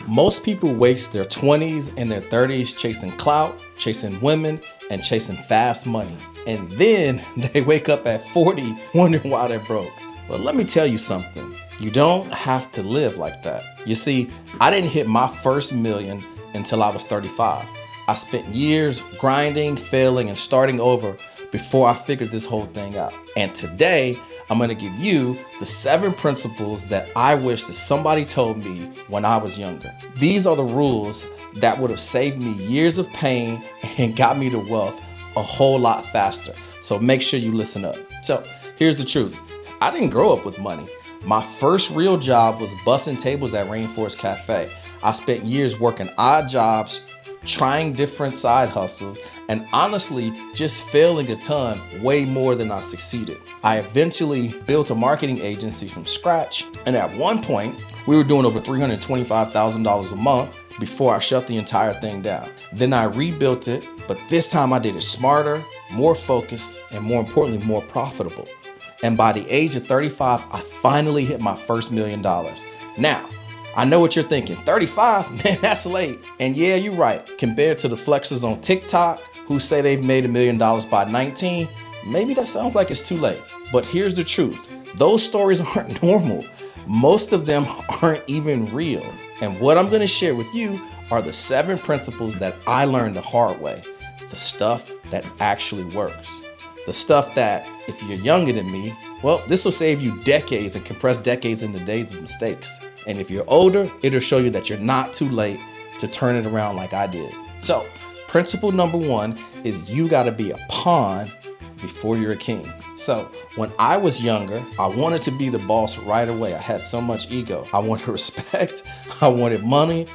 Most people waste their 20s and their 30s chasing clout, chasing women, and chasing fast money. And then they wake up at 40 wondering why they're broke. But let me tell you something. You don't have to live like that. You see, I didn't hit my first million until I was 35. I spent years grinding, failing, and starting over before I figured this whole thing out. And today, I'm gonna give you the 7 principles that I wish that somebody told me when I was younger. These are the rules that would have saved me years of pain and got me to wealth a whole lot faster. So make sure you listen up. So here's the truth. I didn't grow up with money. My first real job was bussing tables at Rainforest Cafe. I spent years working odd jobs, trying different side hustles, and honestly just failing a ton, way more than I succeeded. I eventually built a marketing agency from scratch, and at one point, we were doing over $325,000 a month before I shut the entire thing down. Then I rebuilt it, but this time I did it smarter, more focused, and more importantly, more profitable. And by the age of 35, I finally hit my first $1 million. Now, I know what you're thinking, 35? Man, that's late. And yeah, you're right. Compared to the flexers on TikTok who say they've made $1 million by 19, maybe that sounds like it's too late. But here's the truth. Those stories aren't normal. Most of them aren't even real. And what I'm gonna share with you are the 7 principles that I learned the hard way. The stuff that actually works. The stuff that, if you're younger than me, well, this will save you decades and compress decades into days of mistakes. And if you're older, it'll show you that you're not too late to turn it around like I did. So, principle number 1 is you gotta be a pawn before you're a king. So, when I was younger, I wanted to be the boss right away. I had so much ego. I wanted respect, I wanted money,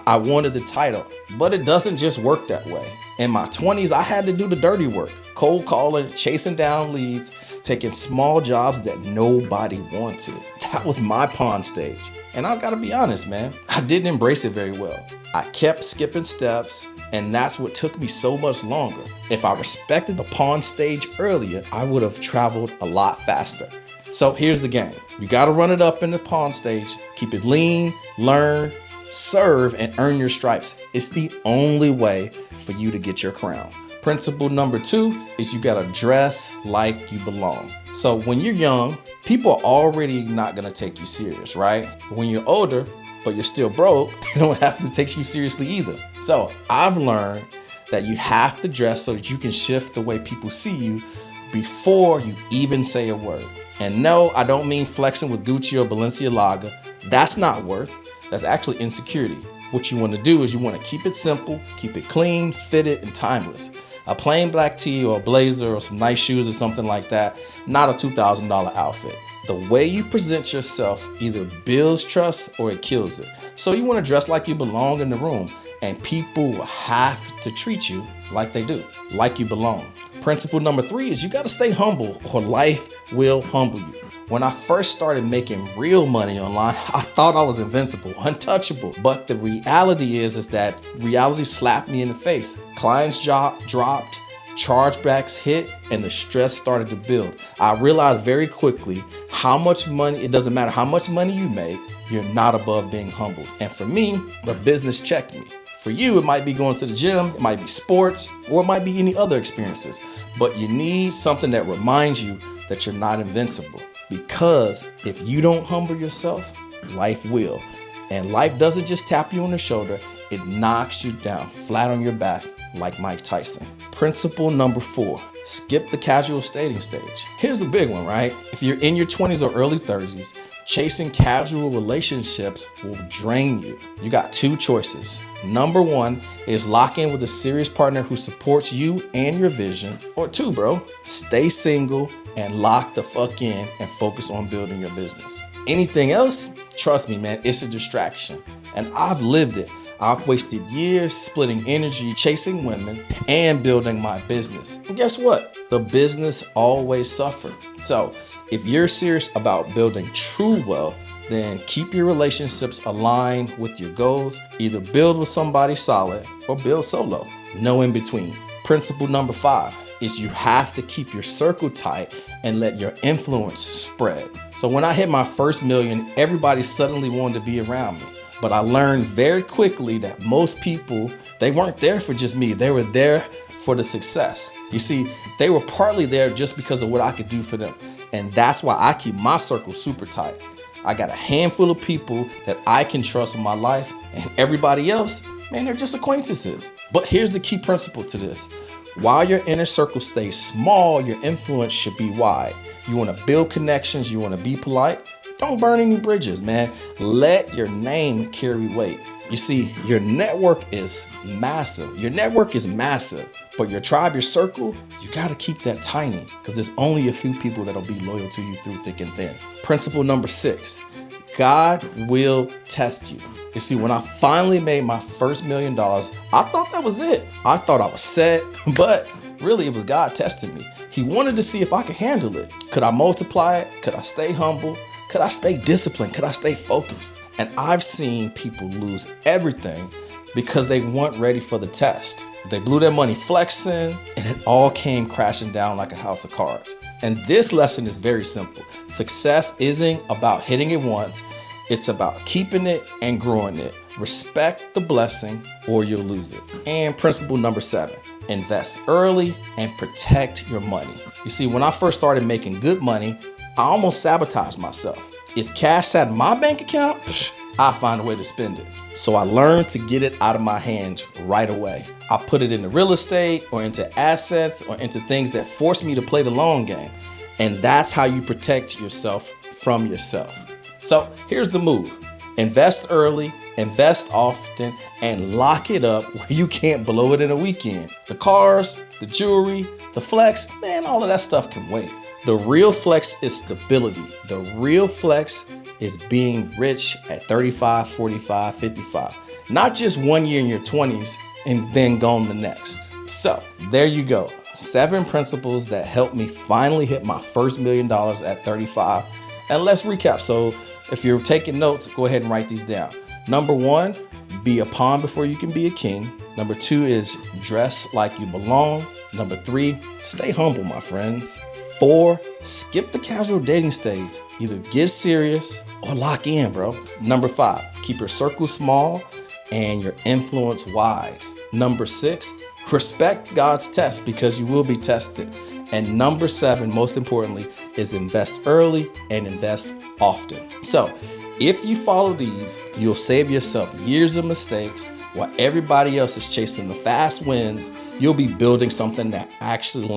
I wanted the title. But it doesn't just work that way. In my 20s, I had to do the dirty work. Cold calling, chasing down leads, taking small jobs that nobody wanted. That was my pawn stage. And I gotta be honest, man, I didn't embrace it very well. I kept skipping steps, and that's what took me so much longer. If I respected the pawn stage earlier, I would have traveled a lot faster. So here's the game. You gotta run it up in the pawn stage, keep it lean, learn, serve, and earn your stripes. It's the only way for you to get your crown. Principle number 2 is you gotta dress like you belong. So when you're young, people are already not gonna take you serious, right? When you're older, but you're still broke, they don't have to take you seriously either. So I've learned that you have to dress so that you can shift the way people see you before you even say a word. And no, I don't mean flexing with Gucci or Balenciaga. That's not worth. That's actually insecurity. What you want to do is you want to keep it simple, keep it clean, fitted, and timeless. A plain black tee or a blazer or some nice shoes or something like that, not a $2,000 outfit. The way you present yourself either builds trust or it kills it. So you want to dress like you belong in the room, and people will have to treat you like they do, like you belong. Principle number 3 is you got to stay humble or life will humble you. When I first started making real money online, I thought I was invincible, untouchable. But the reality is that reality slapped me in the face. Clients dropped, chargebacks hit, and the stress started to build. I realized very quickly how much money, it doesn't matter how much money you make, you're not above being humbled. And for me, the business checked me. For you, it might be going to the gym, it might be sports, or it might be any other experiences. But you need something that reminds you that you're not invincible. Because if you don't humble yourself, life will. And life doesn't just tap you on the shoulder, it knocks you down flat on your back like Mike Tyson. Principle number 4, skip the casual dating stage. Here's a big one, right? If you're in your 20s or early 30s, chasing casual relationships will drain you. You got 2 choices. Number 1 is lock in with a serious partner who supports you and your vision. Or 2, bro, stay single and lock the fuck in and focus on building your business. Anything else, trust me, man, it's a distraction. And I've lived it. I've wasted years splitting energy, chasing women, and building my business. And guess what? The business always suffered. So if you're serious about building true wealth, then keep your relationships aligned with your goals. Either build with somebody solid or build solo. No in between. Principle number 5 is you have to keep your circle tight and let your influence spread. So when I hit my first million, everybody suddenly wanted to be around me. But I learned very quickly that most people, they weren't there for just me. They were there for the success. You see, they were partly there just because of what I could do for them. And that's why I keep my circle super tight. I got a handful of people that I can trust with my life, and everybody else, man, they're just acquaintances. But here's the key principle to this. While your inner circle stays small, your influence should be wide. You want to build connections, you want to be polite. Don't burn any bridges, man. Let your name carry weight. You see, your network is massive. But your tribe, your circle, you got to keep that tiny because there's only a few people that'll be loyal to you through thick and thin. Principle number 6, God will test you. You see, when I finally made my first $1 million, I thought that was it. I thought I was set, but really it was God testing me. He wanted to see if I could handle it. Could I multiply it? Could I stay humble? Could I stay disciplined? Could I stay focused? And I've seen people lose everything because they weren't ready for the test. They blew their money flexing, and it all came crashing down like a house of cards. And this lesson is very simple. Success isn't about hitting it once. It's about keeping it and growing it. Respect the blessing or you'll lose it. And principle number 7, invest early and protect your money. You see, when I first started making good money, I almost sabotaged myself. If cash sat in my bank account, I find a way to spend it. So I learned to get it out of my hands right away. I put it into real estate or into assets or into things that force me to play the long game. And that's how you protect yourself from yourself. So here's the move. Invest early, invest often, and lock it up where you can't blow it in a weekend. The cars, the jewelry, the flex, man, all of that stuff can wait. The real flex is stability. The real flex is being rich at 35, 45, 55. Not just 1 year in your 20s and then gone the next. So there you go. 7 principles that helped me finally hit my first $1 million at 35. And let's recap. So if you're taking notes, go ahead and write these down. Number 1, be a pawn before you can be a king. Number 2 is dress like you belong. Number 3, stay humble, my friends. 4, skip the casual dating stage. Either get serious or lock in, bro. Number 5, keep your circle small and your influence wide. Number 6, respect God's test because you will be tested. And number 7, most importantly, is invest early and invest often. So if you follow these, you'll save yourself years of mistakes while everybody else is chasing the fast wins. You'll be building something that actually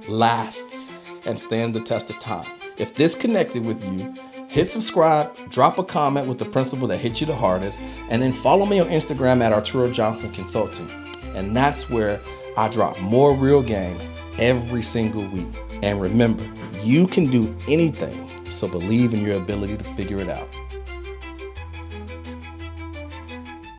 lasts, and stand the test of time. If this connected with you, hit subscribe, drop a comment with the principle that hit you the hardest, and then follow me on Instagram at Arturo Johnson Consulting. And that's where I drop more real game every single week. And remember, you can do anything, so believe in your ability to figure it out.